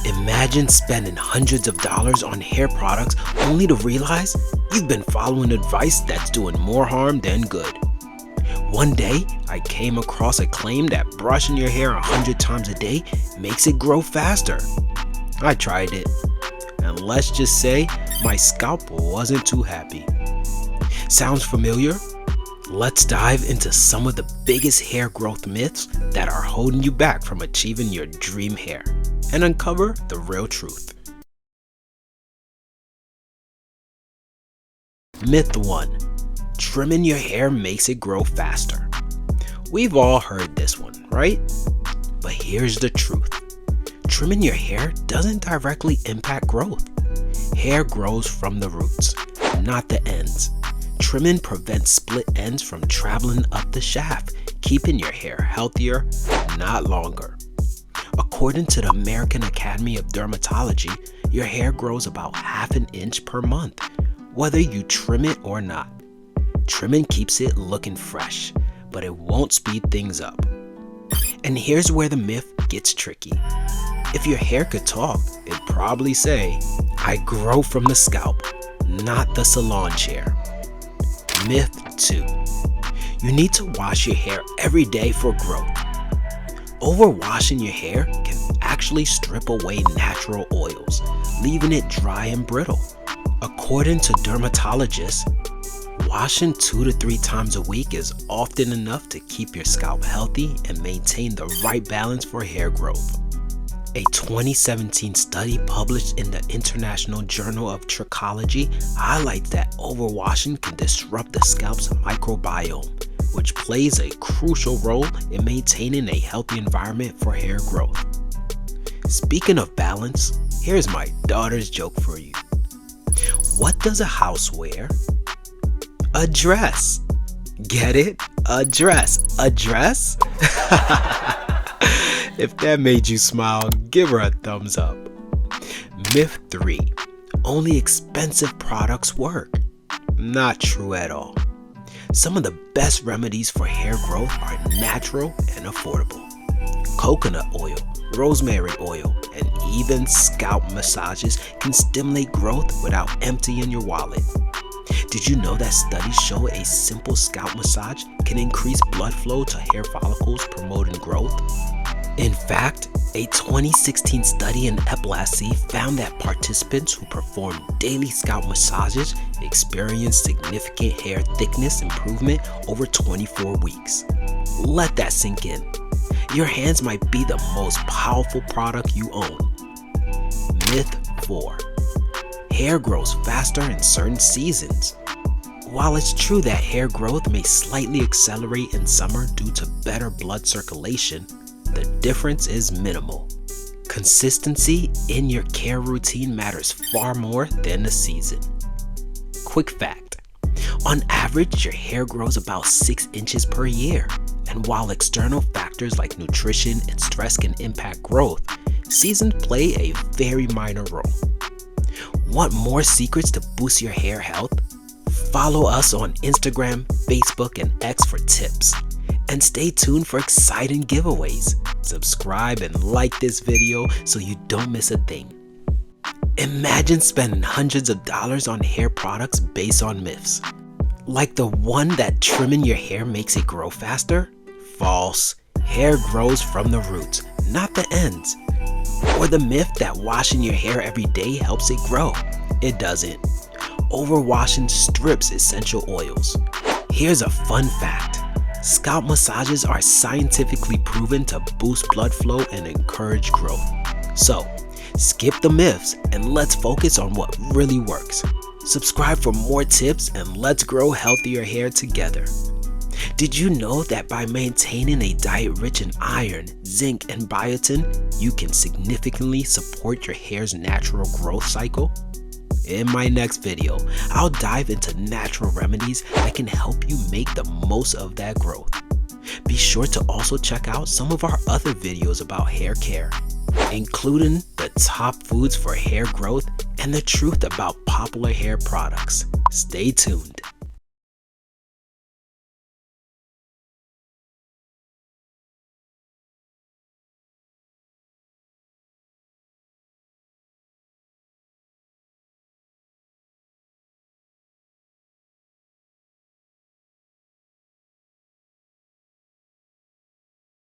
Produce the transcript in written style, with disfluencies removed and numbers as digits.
Imagine spending hundreds of dollars on hair products only to realize you've been following advice that's doing more harm than good. One day, I came across a claim that brushing your hair 100 times a day makes it grow faster. I tried it, and let's just say my scalp wasn't too happy. Sounds familiar? Let's dive into some of the biggest hair growth myths that are holding you back from achieving your dream hair and uncover the real truth. Myth 1. Trimming your hair makes it grow faster. We've all heard this one, right? But here's the truth. Trimming your hair doesn't directly impact growth. Hair grows from the roots, not the ends. Trimming prevents split ends from traveling up the shaft, keeping your hair healthier, not longer. According to the American Academy of Dermatology, your hair grows about ½ an inch per month, whether you trim it or not. Trimming keeps it looking fresh, but it won't speed things up. And here's where the myth gets tricky. If your hair could talk, it'd probably say, "I grow from the scalp, not the salon chair." Myth 2. You need to wash your hair every day for growth. Overwashing your hair can actually strip away natural oils, leaving it dry and brittle. According to dermatologists, washing 2 to 3 times a week is often enough to keep your scalp healthy and maintain the right balance for hair growth. A 2017 study published in the International Journal of Trichology highlights that overwashing can disrupt the scalp's microbiome, which plays a crucial role in maintaining a healthy environment for hair growth. Speaking of balance, here's my daughter's joke for you. What does a house wear? A dress. Get it? A dress. A dress? If that made you smile, give her a thumbs up. Myth 3. Only expensive products work. Not true at all. Some of the best remedies for hair growth are natural and affordable. Coconut oil, rosemary oil, and even scalp massages can stimulate growth without emptying your wallet. Did you know that studies show a simple scalp massage can increase blood flow to hair follicles, promoting growth? In fact, a 2016 study in epilepsy found that participants who performed daily scalp massages experienced significant hair thickness improvement over 24 weeks. Let that sink in. Your hands might be the most powerful product you own. Myth 4. Hair grows faster in certain seasons. While it's true that hair growth may slightly accelerate in summer due to better blood circulation, the difference is minimal. Consistency in your care routine matters far more than the season. Quick fact. On average, your hair grows about 6 inches per year, and while external factors like nutrition and stress can impact growth, seasons play a very minor role. Want more secrets to boost your hair health? Follow us on Instagram, Facebook, and X for tips. And stay tuned for exciting giveaways. Subscribe and like this video so you don't miss a thing. Imagine spending hundreds of dollars on hair products based on myths. Like the one that trimming your hair makes it grow faster? False. Hair grows from the roots, not the ends. Or the myth that washing your hair every day helps it grow. It doesn't. Overwashing strips essential oils. Here's a fun fact. Scalp massages are scientifically proven to boost blood flow and encourage growth. So, skip the myths and let's focus on what really works. Subscribe for more tips and let's grow healthier hair together. Did you know that by maintaining a diet rich in iron, zinc, and biotin, you can significantly support your hair's natural growth cycle? In my next video, I'll dive into natural remedies that can help you make the most of that growth. Be sure to also check out some of our other videos about hair care, including the top foods for hair growth and the truth about popular hair products. Stay tuned.